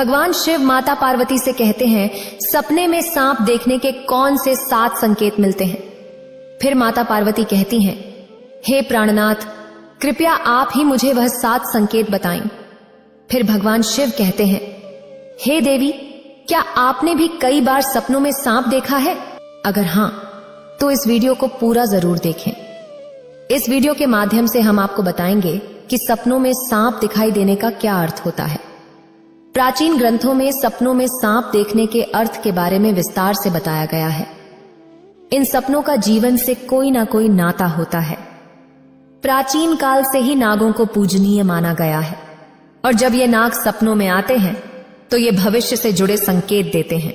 भगवान शिव माता पार्वती से कहते हैं, सपने में सांप देखने के कौन से 7 संकेत मिलते हैं। फिर माता पार्वती कहती हैं, हे प्राणनाथ, कृपया आप ही मुझे वह 7 संकेत बताएं। फिर भगवान शिव कहते हैं, हे देवी, क्या आपने भी कई बार सपनों में सांप देखा है? अगर हां, तो इस वीडियो को पूरा जरूर देखें। इस वीडियो के माध्यम से हम आपको बताएंगे कि सपनों में सांप दिखाई देने का क्या अर्थ होता है। प्राचीन ग्रंथों में सपनों में सांप देखने के अर्थ के बारे में विस्तार से बताया गया है। इन सपनों का जीवन से कोई ना कोई नाता होता है। प्राचीन काल से ही नागों को पूजनीय माना गया है, और जब ये नाग सपनों में आते हैं तो ये भविष्य से जुड़े संकेत देते हैं।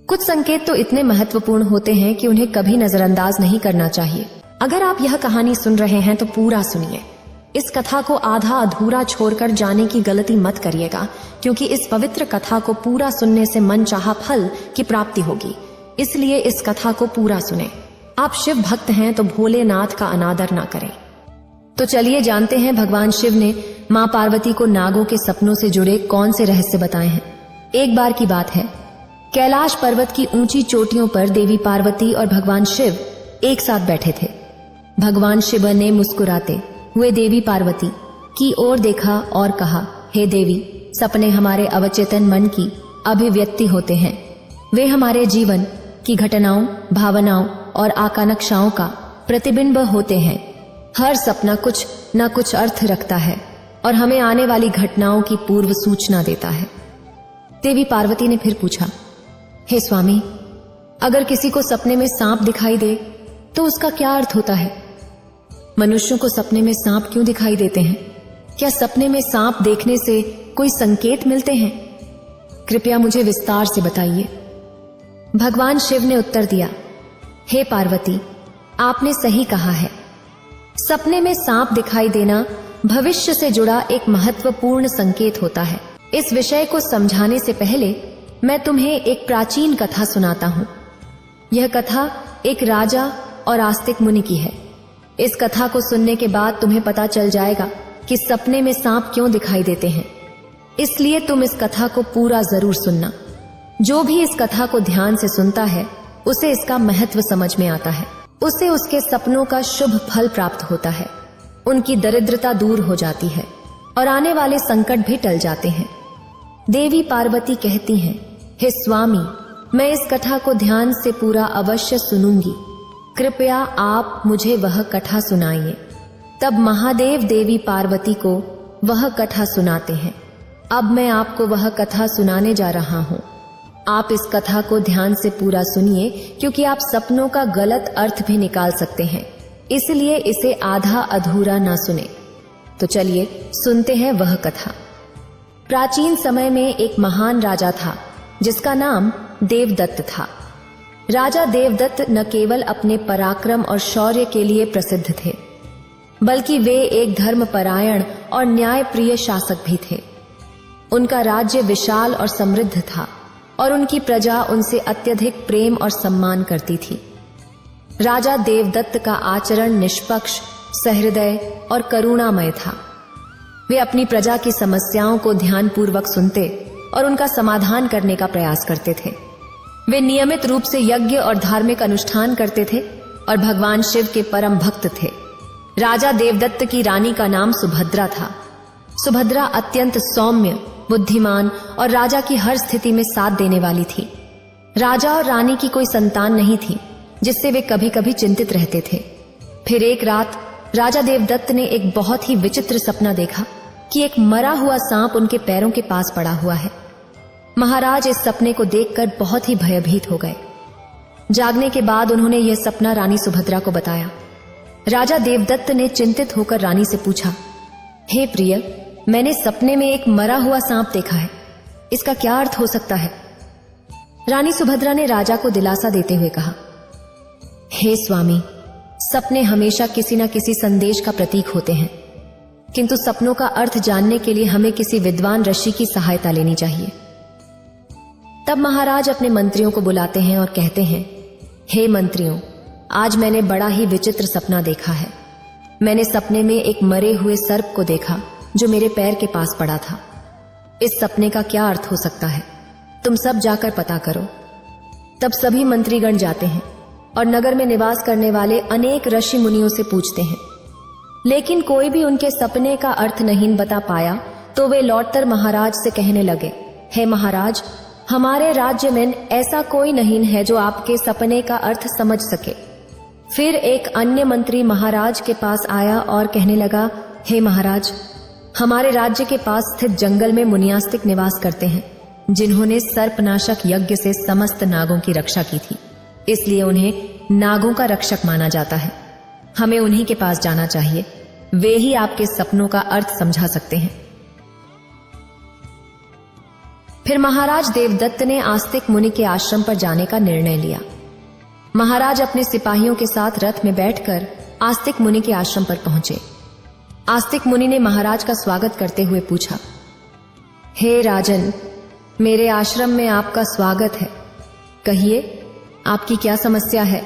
कुछ संकेत तो इतने महत्वपूर्ण होते हैं कि उन्हें कभी नजरअंदाज नहीं करना चाहिए। अगर आप यह कहानी सुन रहे हैं तो पूरा सुनिए। इस कथा को आधा अधूरा छोड़कर जाने की गलती मत करिएगा, क्योंकि इस पवित्र कथा को पूरा सुनने से मनचाहा फल की प्राप्ति होगी। इसलिए इस कथा को पूरा सुने। आप शिव भक्त हैं तो भोलेनाथ का अनादर ना करें। तो चलिए जानते हैं भगवान शिव ने मां पार्वती को नागों के सपनों से जुड़े कौन से रहस्य बताए हैं। एक बार की बात है, कैलाश पर्वत की ऊंची चोटियों पर देवी पार्वती और भगवान शिव एक साथ बैठे थे। भगवान शिव ने मुस्कुराते हुए देवी पार्वती की ओर देखा और कहा, हे देवी, सपने हमारे अवचेतन मन की अभिव्यक्ति होते हैं। वे हमारे जीवन की घटनाओं, भावनाओं और आकांक्षाओं का प्रतिबिंब होते हैं। हर सपना कुछ न कुछ अर्थ रखता है और हमें आने वाली घटनाओं की पूर्व सूचना देता है। देवी पार्वती ने फिर पूछा, हे स्वामी, अगर किसी को सपने में सांप दिखाई दे तो उसका क्या अर्थ होता है? मनुष्यों को सपने में सांप क्यों दिखाई देते हैं? क्या सपने में सांप देखने से कोई संकेत मिलते हैं? कृपया मुझे विस्तार से बताइए। भगवान शिव ने उत्तर दिया, हे पार्वती, आपने सही कहा है। सपने में सांप दिखाई देना भविष्य से जुड़ा एक महत्वपूर्ण संकेत होता है। इस विषय को समझाने से पहले मैं तुम्हें एक प्राचीन कथा सुनाता हूं। यह कथा एक राजा और आस्तिक मुनि की है। इस कथा को सुनने के बाद तुम्हें पता चल जाएगा कि सपने में सांप क्यों दिखाई देते हैं। इसलिए तुम इस कथा को पूरा जरूर सुनना। जो भी इस कथा को ध्यान से सुनता है उसे इसका महत्व समझ में आता है। उसे उसके सपनों का शुभ फल प्राप्त होता है, उनकी दरिद्रता दूर हो जाती है और आने वाले संकट भी टल जाते हैं। देवी पार्वती कहती हैं, हे स्वामी, मैं इस कथा को ध्यान से पूरा अवश्य सुनूंगी। कृपया आप मुझे वह कथा सुनाइए। तब महादेव देवी पार्वती को वह कथा सुनाते हैं। अब मैं आपको वह कथा सुनाने जा रहा हूं। आप इस कथा को ध्यान से पूरा सुनिए, क्योंकि आप सपनों का गलत अर्थ भी निकाल सकते हैं। इसलिए इसे आधा अधूरा ना सुने। तो चलिए सुनते हैं वह कथा। प्राचीन समय में एक महान राजा था जिसका नाम देवदत्त था। राजा देवदत्त न केवल अपने पराक्रम और शौर्य के लिए प्रसिद्ध थे, बल्कि वे एक धर्मपरायण और न्यायप्रिय शासक भी थे। उनका राज्य विशाल और समृद्ध था और उनकी प्रजा उनसे अत्यधिक प्रेम और सम्मान करती थी। राजा देवदत्त का आचरण निष्पक्ष, सहृदय और करुणामय था। वे अपनी प्रजा की समस्याओं को ध्यानपूर्वक सुनते और उनका समाधान करने का प्रयास करते थे। वे नियमित रूप से यज्ञ और धार्मिक अनुष्ठान करते थे और भगवान शिव के परम भक्त थे। राजा देवदत्त की रानी का नाम सुभद्रा था। सुभद्रा अत्यंत सौम्य, बुद्धिमान और राजा की हर स्थिति में साथ देने वाली थी। राजा और रानी की कोई संतान नहीं थी, जिससे वे कभी कभी चिंतित रहते थे। फिर एक रात राजा देवदत्त ने एक बहुत ही विचित्र सपना देखा कि एक मरा हुआ सांप उनके पैरों के पास पड़ा हुआ है। महाराज इस सपने को देखकर बहुत ही भयभीत हो गए। जागने के बाद उन्होंने यह सपना रानी सुभद्रा को बताया। राजा देवदत्त ने चिंतित होकर रानी से पूछा, हे प्रिय, मैंने सपने में एक मरा हुआ सांप देखा है। इसका क्या अर्थ हो सकता है? रानी सुभद्रा ने राजा को दिलासा देते हुए कहा, हे स्वामी, सपने हमेशा किसी न किसी संदेश का प्रतीक होते हैं, किंतु सपनों का अर्थ जानने के लिए हमें किसी विद्वान ऋषि की सहायता लेनी चाहिए। तब महाराज अपने मंत्रियों को बुलाते हैं और कहते हैं, हे मंत्रियों, आज मैंने बड़ा ही विचित्र सपना देखा है। मैंने सपने में एक मरे हुए सर्प को देखा जो मेरे पैर के पास पड़ा था। इस सपने का क्या अर्थ हो सकता है? तुम सब जाकर पता करो। तब सभी मंत्रीगण जाते हैं और नगर में निवास करने वाले अनेक ऋषि मुनियों से पूछते हैं, लेकिन कोई भी उनके सपने का अर्थ नहीं बता पाया। तो वे लौटकर महाराज से कहने लगे, हे महाराज, हमारे राज्य में ऐसा कोई नहीं है जो आपके सपने का अर्थ समझ सके। फिर एक अन्य मंत्री महाराज के पास आया और कहने लगा, हे महाराज, हमारे राज्य के पास स्थित जंगल में मुनियास्तिक निवास करते हैं, जिन्होंने सर्पनाशक यज्ञ से समस्त नागों की रक्षा की थी, इसलिए उन्हें नागों का रक्षक माना जाता है। हमें उन्हीं के पास जाना चाहिए, वे ही आपके सपनों का अर्थ समझा सकते हैं। फिर महाराज देवदत्त ने आस्तिक मुनि के आश्रम पर जाने का निर्णय लिया। महाराज अपने सिपाहियों के साथ रथ में बैठकर आस्तिक मुनि के आश्रम पर पहुंचे। आस्तिक मुनि ने महाराज का स्वागत करते हुए पूछा, हे राजन, मेरे आश्रम में आपका स्वागत है। कहिए, आपकी क्या समस्या है?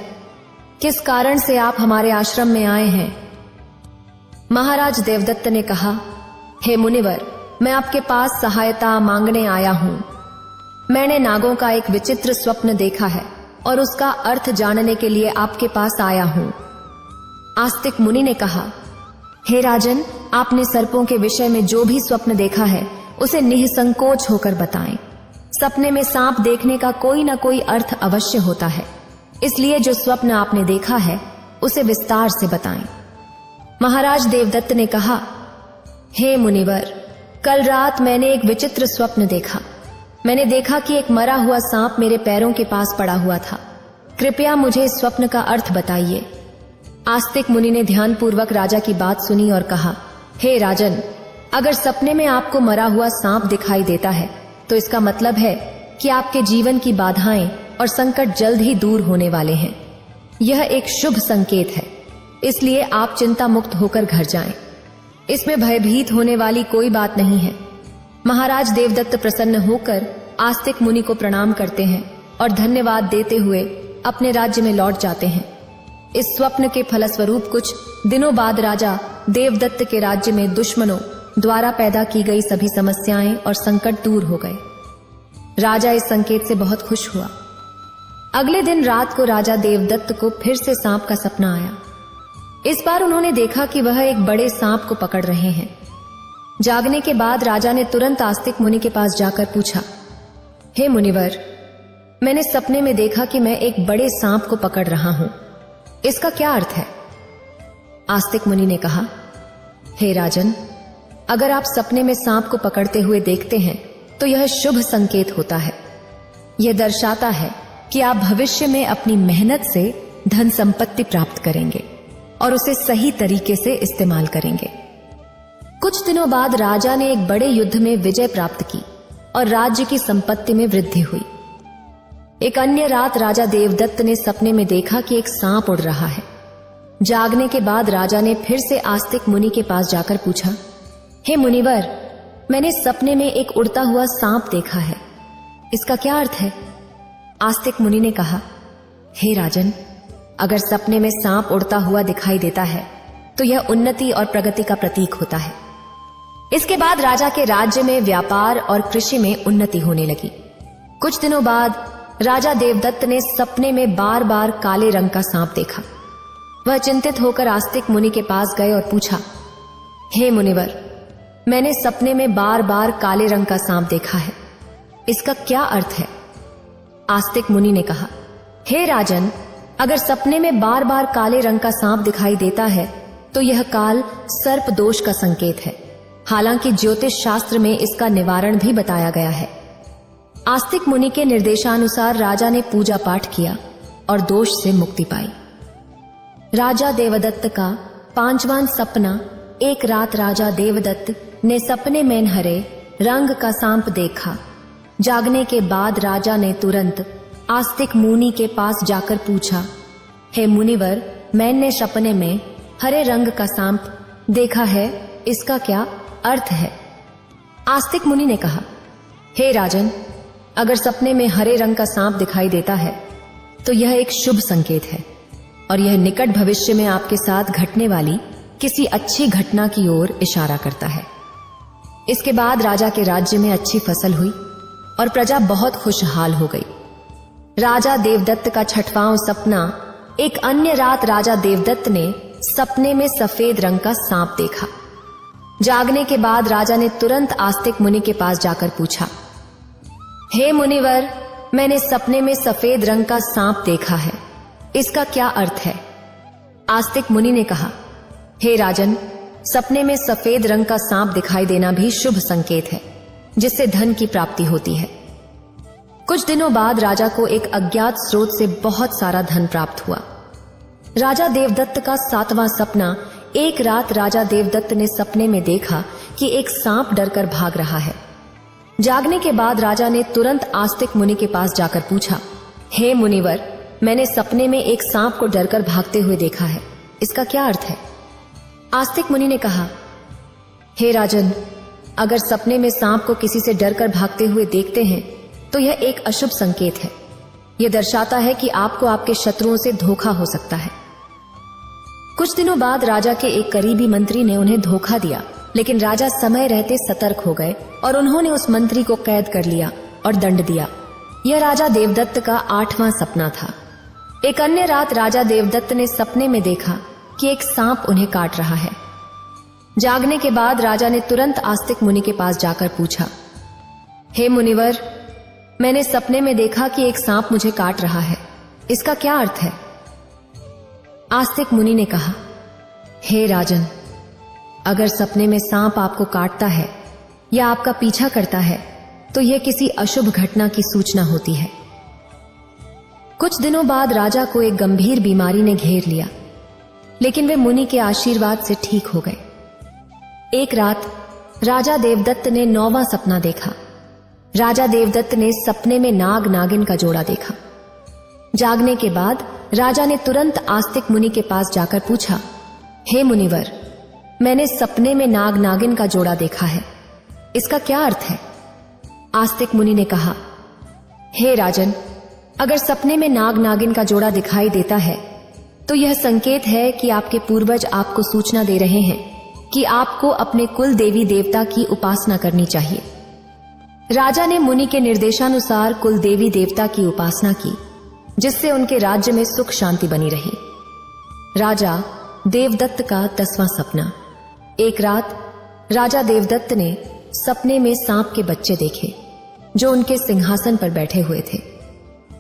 किस कारण से आप हमारे आश्रम में आए हैं? महाराज देवदत्त ने कहा, हे मुनिवर, मैं आपके पास सहायता मांगने आया हूं। मैंने नागों का एक विचित्र स्वप्न देखा है और उसका अर्थ जानने के लिए आपके पास आया हूं। आस्तिक मुनि ने कहा, हे राजन, आपने सर्पों के विषय में जो भी स्वप्न देखा है उसे निःसंकोच होकर बताएं। सपने में सांप देखने का कोई न कोई अर्थ अवश्य होता है, इसलिए जो स्वप्न आपने देखा है उसे विस्तार से बताएं। महाराज देवदत्त ने कहा, हे मुनिवर, कल रात मैंने एक विचित्र स्वप्न देखा। मैंने देखा कि एक मरा हुआ सांप मेरे पैरों के पास पड़ा हुआ था। कृपया मुझे इस स्वप्न का अर्थ बताइए। आस्तिक मुनि ने ध्यानपूर्वक राजा की बात सुनी और कहा, हे राजन, अगर सपने में आपको मरा हुआ सांप दिखाई देता है तो इसका मतलब है कि आपके जीवन की बाधाएं और संकट जल्द ही दूर होने वाले हैं। यह एक शुभ संकेत है, इसलिए आप चिंता मुक्त होकर घर जाएं। इसमें भयभीत होने वाली कोई बात नहीं है। महाराज देवदत्त प्रसन्न होकर आस्तिक मुनि को प्रणाम करते हैं और धन्यवाद देते हुए अपने राज्य में लौट जाते हैं। इस स्वप्न के फलस्वरूप कुछ दिनों बाद राजा देवदत्त के राज्य में दुश्मनों द्वारा पैदा की गई सभी समस्याएं और संकट दूर हो गए। राजा इस संकेत से बहुत खुश हुआ। अगले दिन रात को राजा देवदत्त को फिर से सांप का सपना आया। इस बार उन्होंने देखा कि वह एक बड़े सांप को पकड़ रहे हैं। जागने के बाद राजा ने तुरंत आस्तिक मुनि के पास जाकर पूछा, हे मुनिवर, मैंने सपने में देखा कि मैं एक बड़े सांप को पकड़ रहा हूं, इसका क्या अर्थ है? आस्तिक मुनि ने कहा, हे राजन, अगर आप सपने में सांप को पकड़ते हुए देखते हैं तो यह शुभ संकेत होता है। यह दर्शाता है कि आप भविष्य में अपनी मेहनत से धन संपत्ति प्राप्त करेंगे और उसे सही तरीके से इस्तेमाल करेंगे। कुछ दिनों बाद राजा ने एक बड़े युद्ध में विजय प्राप्त की और राज्य की संपत्ति में वृद्धि हुई। एक अन्य रात राजा देवदत्त ने सपने में देखा कि एक सांप उड़ रहा है। जागने के बाद राजा ने फिर से आस्तिक मुनि के पास जाकर पूछा, हे मुनिवर, मैंने सपने में एक उड़ता हुआ सांप देखा है, इसका क्या अर्थ है? आस्तिक मुनि ने कहा, हे राजन, अगर सपने में सांप उड़ता हुआ दिखाई देता है तो यह उन्नति और प्रगति का प्रतीक होता है। इसके बाद राजा के राज्य में व्यापार और कृषि में उन्नति होने लगी। कुछ दिनों बाद राजा देवदत्त ने सपने में बार बार काले रंग का सांप देखा। वह चिंतित होकर आस्तिक मुनि के पास गए और पूछा, हे मुनिवर, मैंने सपने में बार बार काले रंग का सांप देखा है, इसका क्या अर्थ है? आस्तिक मुनि ने कहा, हे राजन, अगर सपने में बार बार काले रंग का सांप दिखाई देता है तो यह काल सर्प दोष का संकेत है। हालांकि ज्योतिष शास्त्र में इसका निवारण भी बताया गया है। आस्तिक मुनि के निर्देशानुसार राजा ने पूजा पाठ किया और दोष से मुक्ति पाई। राजा देवदत्त का 5वां सपना। एक रात राजा देवदत्त ने सपने में हरे रंग का सांप देखा। जागने के बाद राजा ने तुरंत आस्तिक मुनि के पास जाकर पूछा, हे मुनिवर, मैंने सपने में हरे रंग का सांप देखा है, इसका क्या अर्थ है? आस्तिक मुनि ने कहा, हे राजन, अगर सपने में हरे रंग का सांप दिखाई देता है तो यह एक शुभ संकेत है और यह निकट भविष्य में आपके साथ घटने वाली किसी अच्छी घटना की ओर इशारा करता है। इसके बाद राजा के राज्य में अच्छी फसल हुई और प्रजा बहुत खुशहाल हो गई। राजा देवदत्त का छठवां सपना। एक अन्य रात राजा देवदत्त ने सपने में सफेद रंग का सांप देखा। जागने के बाद राजा ने तुरंत आस्तिक मुनि के पास जाकर पूछा, हे मुनिवर, मैंने सपने में सफेद रंग का सांप देखा है, इसका क्या अर्थ है? आस्तिक मुनि ने कहा, हे राजन, सपने में सफेद रंग का सांप दिखाई देना भी शुभ संकेत है, जिससे धन की प्राप्ति होती है। कुछ दिनों बाद राजा को एक अज्ञात स्रोत से बहुत सारा धन प्राप्त हुआ। राजा देवदत्त का सातवां सपना। एक रात राजा देवदत्त ने सपने में देखा कि एक सांप डरकर भाग रहा है। जागने के बाद राजा ने तुरंत आस्तिक मुनि के पास जाकर पूछा, हे मुनिवर, मैंने सपने में एक सांप को डरकर भागते हुए देखा है, इसका क्या अर्थ है? आस्तिक मुनि ने कहा, हे राजन, अगर सपने में सांप को किसी से डरकर भागते हुए देखते हैं तो यह एक अशुभ संकेत है। यह दर्शाता है कि आपको आपके शत्रुओं से धोखा हो सकता है। कुछ दिनों बाद राजा के एक करीबी मंत्री ने उन्हें धोखा दिया, लेकिन राजा समय रहते सतर्क हो गए और उन्होंने उस मंत्री को कैद कर लिया और दंड दिया। यह राजा देवदत्त का 8वां सपना था। एक अन्य रात राजा देवदत्त ने सपने में देखा कि एक सांप उन्हें काट रहा है। जागने के बाद राजा ने तुरंत आस्तिक मुनि के पास जाकर पूछा, हे मुनिवर, मैंने सपने में देखा कि एक सांप मुझे काट रहा है, इसका क्या अर्थ है? आस्तिक मुनि ने कहा, हे राजन, अगर सपने में सांप आपको काटता है या आपका पीछा करता है तो यह किसी अशुभ घटना की सूचना होती है। कुछ दिनों बाद राजा को एक गंभीर बीमारी ने घेर लिया, लेकिन वे मुनि के आशीर्वाद से ठीक हो गए। एक रात राजा देवदत्त ने 9वां सपना देखा। राजा देवदत्त ने सपने में नाग नागिन का जोड़ा देखा। जागने के बाद राजा ने तुरंत आस्तिक मुनि के पास जाकर पूछा, हे मुनिवर, मैंने सपने में नाग नागिन का जोड़ा देखा है, इसका क्या अर्थ है? आस्तिक मुनि ने कहा, हे राजन, अगर सपने में नाग नागिन का जोड़ा दिखाई देता है तो यह संकेत है कि आपके पूर्वज आपको सूचना दे रहे हैं कि आपको अपने कुल देवी देवता की उपासना करनी चाहिए। राजा ने मुनि के निर्देशानुसार कुल देवी देवता की उपासना की, जिससे उनके राज्य में सुख शांति बनी रही। राजा देवदत्त का 10वां सपना। एक रात राजा देवदत्त ने सपने में सांप के बच्चे देखे जो उनके सिंहासन पर बैठे हुए थे।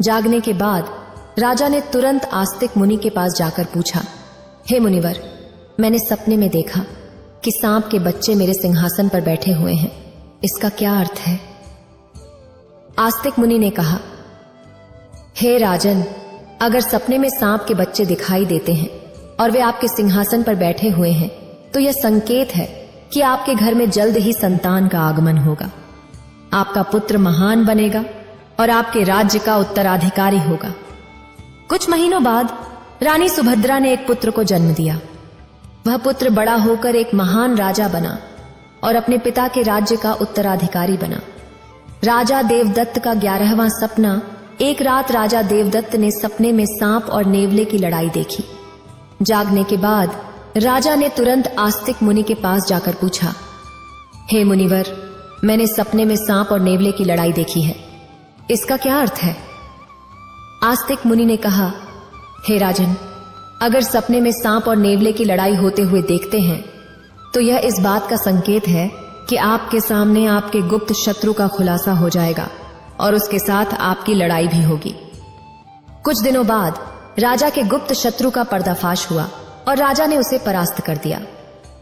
जागने के बाद राजा ने तुरंत आस्तिक मुनि के पास जाकर पूछा, हे मुनिवर, मैंने सपने में देखा कि सांप के बच्चे मेरे सिंहासन पर बैठे हुए हैं, इसका क्या अर्थ है? आस्तिक मुनि ने कहा, हे राजन, अगर सपने में सांप के बच्चे दिखाई देते हैं और वे आपके सिंहासन पर बैठे हुए हैं तो यह संकेत है कि आपके घर में जल्द ही संतान का आगमन होगा। आपका पुत्र महान बनेगा और आपके राज्य का उत्तराधिकारी होगा। कुछ महीनों बाद रानी सुभद्रा ने एक पुत्र को जन्म दिया। वह पुत्र बड़ा होकर एक महान राजा बना और अपने पिता के राज्य का उत्तराधिकारी बना। राजा देवदत्त का 11वां सपना। एक रात राजा देवदत्त ने सपने में सांप और नेवले की लड़ाई देखी। जागने के बाद राजा ने तुरंत आस्तिक मुनि के पास जाकर पूछा, हे मुनिवर, मैंने सपने में सांप और नेवले की लड़ाई देखी है, इसका क्या अर्थ है? आस्तिक मुनि ने कहा, हे राजन, अगर सपने में सांप और नेवले की लड़ाई होते हुए देखते हैं तो यह इस बात का संकेत है कि आपके सामने आपके गुप्त शत्रु का खुलासा हो जाएगा और उसके साथ आपकी लड़ाई भी होगी। कुछ दिनों बाद राजा के गुप्त शत्रु का पर्दाफाश हुआ और राजा ने उसे परास्त कर दिया।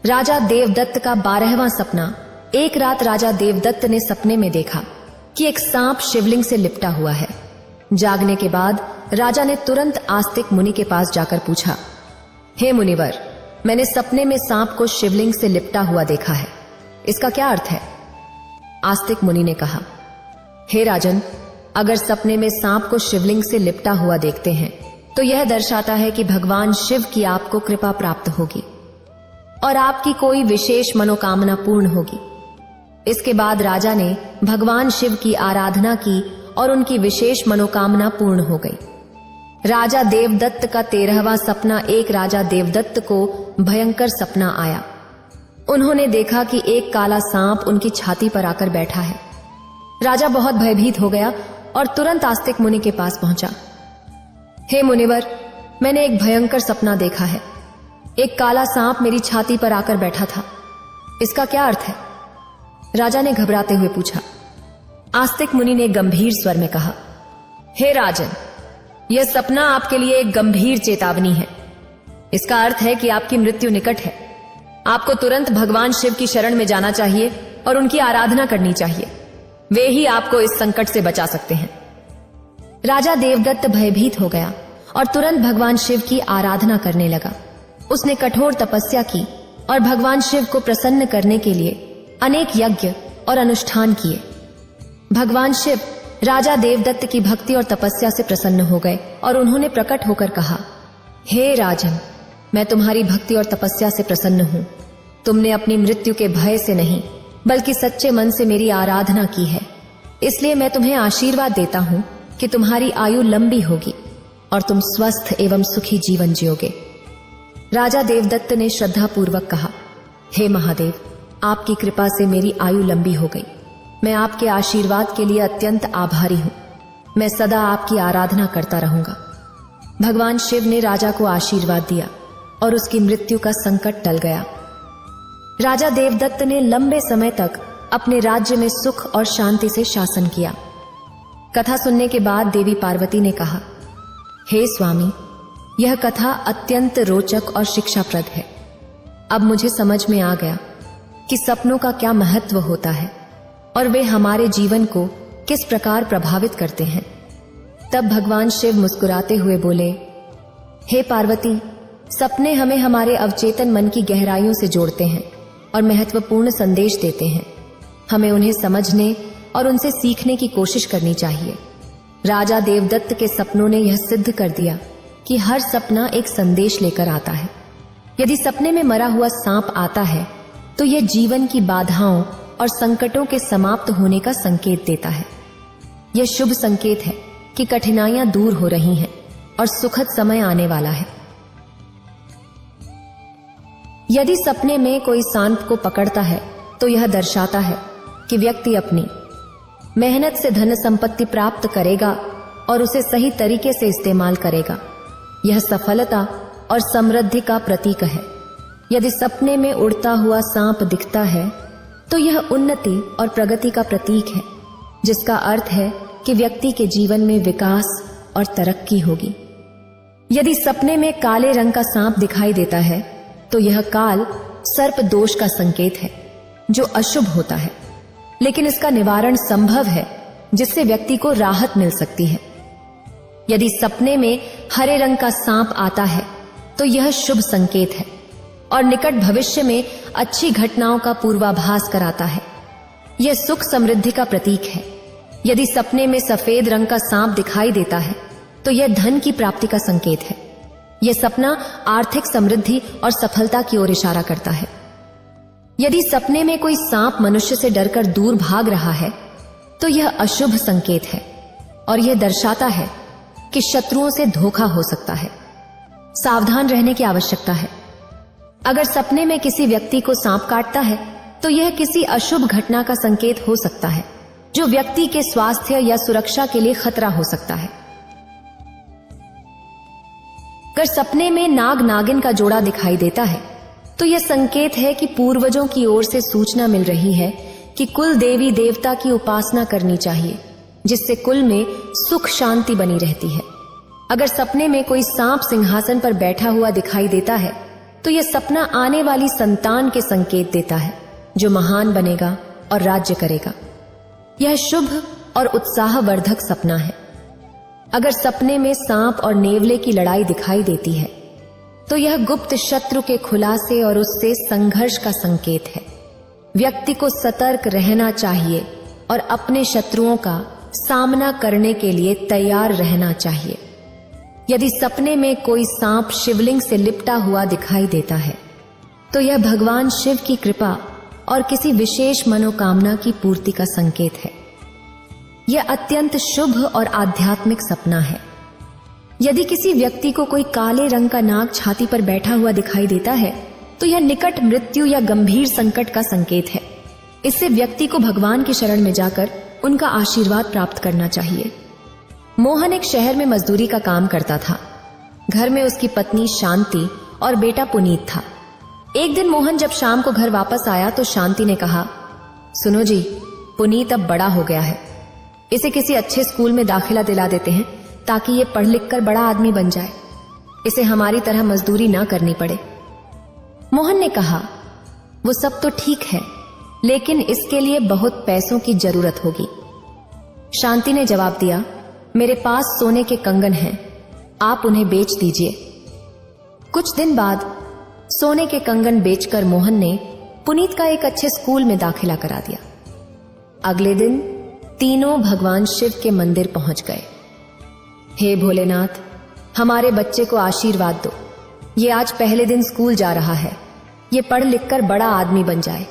राजा देवदत्त का 12वां सपना। एक रात राजा देवदत्त ने सपने में देखा कि एक सांप शिवलिंग से लिपटा हुआ है। जागने के बाद राजा ने तुरंत आस्तिक मुनि के पास जाकर पूछा, हे मुनिवर, मैंने सपने में सांप को शिवलिंग से लिपटा हुआ देखा है, इसका क्या अर्थ है? आस्तिक मुनि ने कहा, हे राजन, अगर सपने में सांप को शिवलिंग से लिपटा हुआ देखते हैं तो यह दर्शाता है कि भगवान शिव की आपको कृपा प्राप्त होगी और आपकी कोई विशेष मनोकामना पूर्ण होगी। इसके बाद राजा ने भगवान शिव की आराधना की और उनकी विशेष मनोकामना पूर्ण हो गई। राजा देवदत्त का 13वां सपना। एक राजा देवदत्त को भयंकर सपना आया। उन्होंने देखा कि एक काला सांप उनकी छाती पर आकर बैठा है। राजा बहुत भयभीत हो गया और तुरंत आस्तिक मुनि के पास पहुंचा। हे मुनिवर, मैंने एक भयंकर सपना देखा है। एक काला सांप मेरी छाती पर आकर बैठा था। इसका क्या अर्थ है? राजा ने घबराते हुए पूछा। आस्तिक मुनि ने गंभीर स्वर में कहा, हे राजन, यह सपना आपके लिए एक गंभीर चेतावनी है। इसका अर्थ है कि आपकी मृत्यु निकट है। आपको तुरंत भगवान शिव की शरण में जाना चाहिए और उनकी आराधना करनी चाहिए। वे ही आपको इस संकट से बचा सकते हैं। राजा देवदत्त भयभीत हो गया और तुरंत भगवान शिव की आराधना करने लगा। उसने कठोर तपस्या की और भगवान शिव को प्रसन्न करने के लिए अनेक यज्ञ और अनुष्ठान किए। भगवान शिव राजा देवदत्त की भक्ति और तपस्या से प्रसन्न हो गए और उन्होंने प्रकट होकर कहा, हे राजन, मैं तुम्हारी भक्ति और तपस्या से प्रसन्न हूं। तुमने अपनी मृत्यु के भय से नहीं बल्कि सच्चे मन से मेरी आराधना की है, इसलिए मैं तुम्हें आशीर्वाद देता हूं कि तुम्हारी आयु लंबी होगी और तुम स्वस्थ एवं सुखी जीवन जियोगे। राजा देवदत्त ने श्रद्धापूर्वक कहा, हे महादेव, आपकी कृपा से मेरी आयु लंबी हो गई। मैं आपके आशीर्वाद के लिए अत्यंत आभारी हूं। मैं सदा आपकी आराधना करता रहूंगा। भगवान शिव ने राजा को आशीर्वाद दिया और उसकी मृत्यु का संकट टल गया। राजा देवदत्त ने लंबे समय तक अपने राज्य में सुख और शांति से शासन किया। कथा सुनने के बाद देवी पार्वती ने कहा, हे स्वामी, यह कथा अत्यंत रोचक और शिक्षाप्रद है। अब मुझे समझ में आ गया कि सपनों का क्या महत्व होता है और वे हमारे जीवन को किस प्रकार प्रभावित करते हैं। तब भगवान शिव मुस्कुराते हुए बोले, हे पार्वती, सपने हमें हमारे अवचेतन मन की गहराइयों से जोड़ते हैं और महत्वपूर्ण संदेश देते हैं। हमें उन्हें समझने और उनसे सीखने की कोशिश करनी चाहिए। राजा देवदत्त के सपनों ने यह सिद्ध कर दिया कि हर सपना एक संदेश लेकर आता है। यदि सपने में मरा हुआ सांप आता है तो यह जीवन की बाधाओं और संकटों के समाप्त होने का संकेत देता है। यह शुभ संकेत है कि कठिनाइयां दूर हो रही हैं और सुखद समय आने वाला है। यदि सपने में कोई सांप को पकड़ता है तो यह दर्शाता है कि व्यक्ति अपनी मेहनत से धन संपत्ति प्राप्त करेगा और उसे सही तरीके से इस्तेमाल करेगा। यह सफलता और समृद्धि का प्रतीक है। यदि सपने में उड़ता हुआ सांप दिखता है तो यह उन्नति और प्रगति का प्रतीक है, जिसका अर्थ है कि व्यक्ति के जीवन में विकास और तरक्की होगी। यदि सपने में काले रंग का सांप दिखाई देता है तो यह काल सर्प दोष का संकेत है, जो अशुभ होता है, लेकिन इसका निवारण संभव है, जिससे व्यक्ति को राहत मिल सकती है। यदि सपने में हरे रंग का सांप आता है तो यह शुभ संकेत है और निकट भविष्य में अच्छी घटनाओं का पूर्वाभास कराता है। यह सुख समृद्धि का प्रतीक है। यदि सपने में सफेद रंग का सांप दिखाई देता है तो यह धन की प्राप्ति का संकेत है। यह सपना आर्थिक समृद्धि और सफलता की ओर इशारा करता है। यदि सपने में कोई सांप मनुष्य से डरकर दूर भाग रहा है तो यह अशुभ संकेत है और यह दर्शाता है कि शत्रुओं से धोखा हो सकता है। सावधान रहने की आवश्यकता है। अगर सपने में किसी व्यक्ति को सांप काटता है तो यह किसी अशुभ घटना का संकेत हो सकता है, जो व्यक्ति के स्वास्थ्य या सुरक्षा के लिए खतरा हो सकता है। अगर सपने में नाग नागिन का जोड़ा दिखाई देता है तो यह संकेत है कि पूर्वजों की ओर से सूचना मिल रही है कि कुल देवी देवता की उपासना करनी चाहिए, जिससे कुल में सुख शांति बनी रहती है। अगर सपने में कोई सांप सिंहासन पर बैठा हुआ दिखाई देता है तो यह सपना आने वाली संतान के संकेत देता है, जो महान बनेगा और राज्य करेगा। यह शुभ और उत्साहवर्धक सपना है। अगर सपने में सांप और नेवले की लड़ाई दिखाई देती है तो यह गुप्त शत्रु के खुलासे और उससे संघर्ष का संकेत है। व्यक्ति को सतर्क रहना चाहिए और अपने शत्रुओं का सामना करने के लिए तैयार रहना चाहिए। यदि सपने में कोई सांप शिवलिंग से लिपटा हुआ दिखाई देता है तो यह भगवान शिव की कृपा और किसी विशेष मनोकामना की पूर्ति का संकेत है। यह अत्यंत शुभ और आध्यात्मिक सपना है। यदि किसी व्यक्ति को कोई काले रंग का नाग छाती पर बैठा हुआ दिखाई देता है तो यह निकट मृत्यु या गंभीर संकट का संकेत है। इससे व्यक्ति को भगवान की शरण में जाकर उनका आशीर्वाद प्राप्त करना चाहिए। मोहन एक शहर में मजदूरी का काम करता था। घर में उसकी पत्नी शांति और बेटा पुनीत था। एक दिन मोहन जब शाम को घर वापस आया तो शांति ने कहा, सुनो जी, पुनीत अब बड़ा हो गया है, इसे किसी अच्छे स्कूल में दाखिला दिला देते हैं ताकि ये पढ़ लिख कर बड़ा आदमी बन जाए, इसे हमारी तरह मजदूरी ना करनी पड़े। मोहन ने कहा, वो सब तो ठीक है, लेकिन इसके लिए बहुत पैसों की जरूरत होगी। शांति ने जवाब दिया, मेरे पास सोने के कंगन हैं, आप उन्हें बेच दीजिए। कुछ दिन बाद सोने के कंगन बेचकर मोहन ने पुनीत का एक अच्छे स्कूल में दाखिला करा दिया। अगले दिन तीनों भगवान शिव के मंदिर पहुंच गए। हे भोलेनाथ, हमारे बच्चे को आशीर्वाद दो, ये आज पहले दिन स्कूल जा रहा है, ये पढ़ लिख कर बड़ा आदमी बन जाए।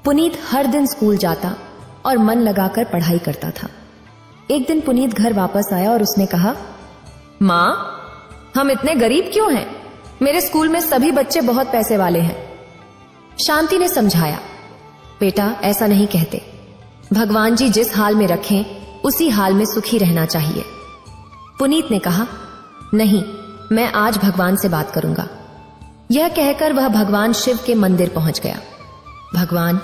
पुनीत हर दिन स्कूल जाता और मन लगाकर पढ़ाई करता था। एक दिन पुनीत घर वापस आया और उसने कहा, मां, हम इतने गरीब क्यों हैं? मेरे स्कूल में सभी बच्चे बहुत पैसे वाले हैं। शांति ने समझाया, बेटा ऐसा नहीं कहते, भगवान जी जिस हाल में रखें उसी हाल में सुखी रहना चाहिए। पुनीत ने कहा, नहीं, मैं आज भगवान से बात करूंगा। यह कहकर वह भगवान शिव के मंदिर पहुंच गया। भगवान,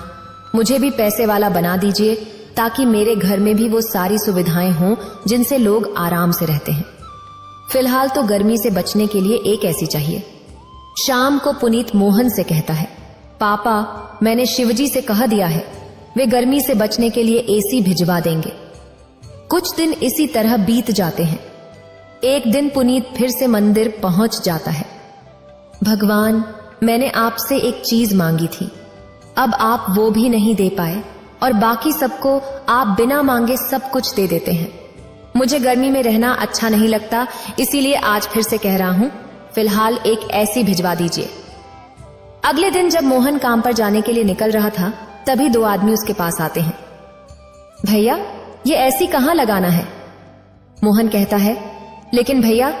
मुझे भी पैसे वाला बना दीजिए ताकि मेरे घर में भी वो सारी सुविधाएं हों जिनसे लोग आराम से रहते हैं। फिलहाल तो गर्मी से बचने के लिए एक ऐसी चाहिए। शाम को पुनीत मोहन से कहता है, पापा, मैंने शिवजी से कह दिया है, वे गर्मी से बचने के लिए एसी भिजवा देंगे। कुछ दिन इसी तरह बीत जाते हैं। एक दिन पुनीत फिर से मंदिर पहुंच जाता है। भगवान, मैंने आपसे एक चीज मांगी थी, अब आप वो भी नहीं दे पाए और बाकी सबको आप बिना मांगे सब कुछ दे देते हैं। मुझे गर्मी में रहना अच्छा नहीं लगता, इसीलिए आज फिर से कह रहा हूं, फिलहाल एक ऐसी भिजवा दीजिए। अगले दिन जब मोहन काम पर जाने के लिए निकल रहा था, तभी दो आदमी उसके पास आते हैं। भैया, ये ऐसी कहां लगाना है? मोहन कहता है, लेकिन भैया,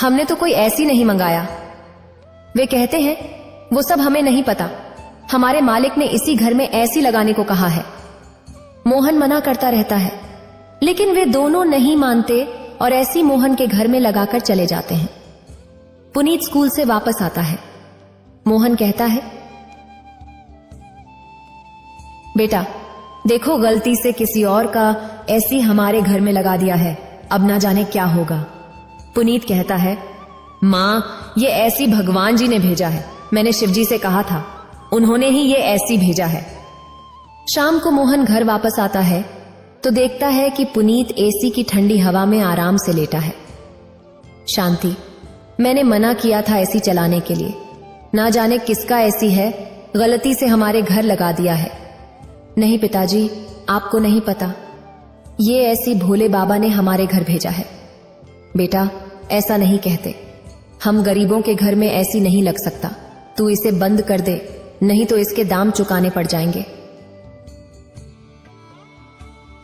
हमने तो कोई ऐसी नहीं मंगाया। वे कहते हैं, वो सब हमें नहीं पता, हमारे मालिक ने इसी घर में ऐसी लगाने को कहा है। मोहन मना करता रहता है, लेकिन वे दोनों नहीं मानते और ऐसी मोहन के घर में लगाकर चले जाते हैं। पुनीत स्कूल से वापस आता है। मोहन कहता है, बेटा देखो, गलती से किसी और का ऐसी हमारे घर में लगा दिया है, अब ना जाने क्या होगा। पुनीत कहता है, मां, ये ऐसी भगवान जी ने भेजा है, मैंने शिवजी से कहा था, उन्होंने ही ये ऐसी भेजा है। शाम को मोहन घर वापस आता है तो देखता है कि पुनीत एसी की ठंडी हवा में आराम से लेटा है। शांति, मैंने मना किया था एसी चलाने के लिए, ना जाने किसका एसी है, गलती से हमारे घर लगा दिया है। नहीं पिताजी, आपको नहीं पता, ये ऐसी भोले बाबा ने हमारे घर भेजा है। बेटा ऐसा नहीं कहते, हम गरीबों के घर में ऐसी नहीं लग सकता, तू इसे बंद कर दे, नहीं तो इसके दाम चुकाने पड़ जाएंगे।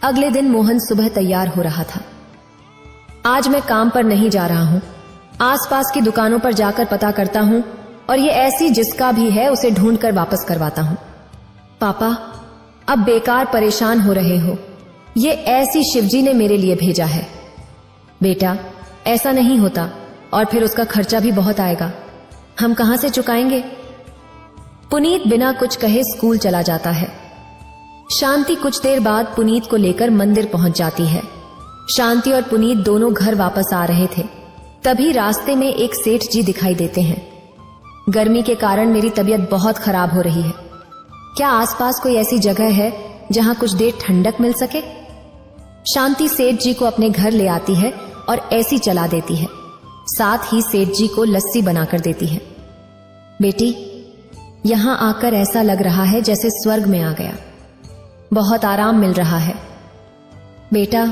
अगले दिन मोहन सुबह तैयार हो रहा था। आज मैं काम पर नहीं जा रहा हूं, आसपास की दुकानों पर जाकर पता करता हूं और ये ऐसी जिसका भी है उसे ढूंढकर वापस करवाता हूं। पापा, अब बेकार परेशान हो रहे हो, ये ऐसी शिवजी ने मेरे लिए भेजा है। बेटा ऐसा नहीं होता, और फिर उसका खर्चा भी बहुत आएगा, हम कहां से चुकाएंगे। पुनीत बिना कुछ कहे स्कूल चला जाता है। शांति कुछ देर बाद पुनीत को लेकर मंदिर पहुंच जाती है। शांति और पुनीत दोनों घर वापस आ रहे थे, तभी रास्ते में एक सेठ जी दिखाई देते हैं। गर्मी के कारण मेरी तबीयत बहुत खराब हो रही है, क्या आसपास कोई ऐसी जगह है जहां कुछ देर ठंडक मिल सके। शांति सेठ जी को अपने घर ले आती है और एसी चला देती है, साथ ही सेठ जी को लस्सी बनाकर देती है। बेटी, यहां आकर ऐसा लग रहा है जैसे स्वर्ग में आ गया, बहुत आराम मिल रहा है। बेटा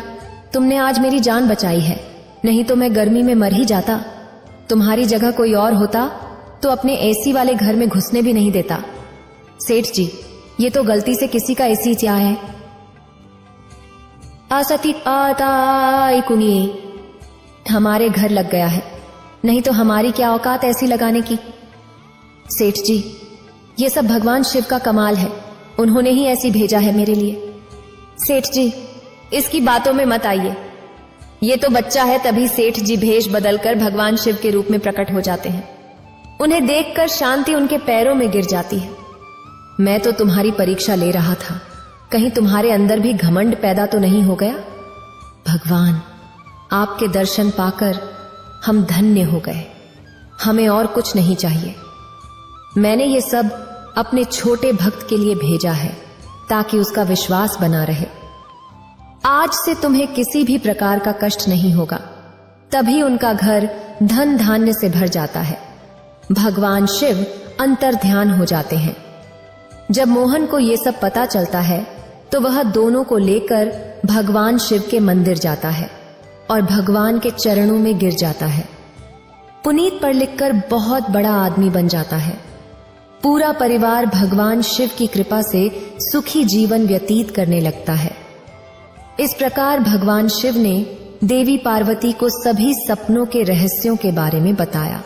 तुमने आज मेरी जान बचाई है, नहीं तो मैं गर्मी में मर ही जाता। तुम्हारी जगह कोई और होता तो अपने एसी वाले घर में घुसने भी नहीं देता। सेठ जी, ये तो गलती से किसी का एसी क्या है। असती आताई कुनिए, हमारे घर लग गया है, नहीं तो हमारी क्या औकात ऐसी लगाने की। सेठ जी, ये सब भगवान शिव का कमाल है, उन्होंने ही ऐसी भेजा है मेरे लिए। सेठ जी, इसकी बातों में मत आइए, ये तो बच्चा है, तभी सेठ जी भेष बदलकर भगवान शिव के रूप में प्रकट हो जाते हैं। उन्हें देखकर शांति उनके पैरों में गिर जाती है। मैं तो तुम्हारी परीक्षा ले रहा था, कहीं तुम्हारे अंदर भी घमंड पैदा तो नहीं हो गया। भगवान, आपके दर्शन पाकर हम धन्य हो गए, हमें और कुछ नहीं चाहिए। मैंने ये सब अपने छोटे भक्त के लिए भेजा है ताकि उसका विश्वास बना रहे। आज से तुम्हें किसी भी प्रकार का कष्ट नहीं होगा, तभी उनका घर धन धान्य से भर जाता है। भगवान शिव अंतर ध्यान हो जाते हैं। जब मोहन को यह सब पता चलता है तो वह दोनों को लेकर भगवान शिव के मंदिर जाता है और भगवान के चरणों में गिर जाता है। पुनीत पढ़ लिखकर बहुत बड़ा आदमी बन जाता है। पूरा परिवार भगवान शिव की कृपा से सुखी जीवन व्यतीत करने लगता है। इस प्रकार भगवान शिव ने देवी पार्वती को सभी सपनों के रहस्यों के बारे में बताया।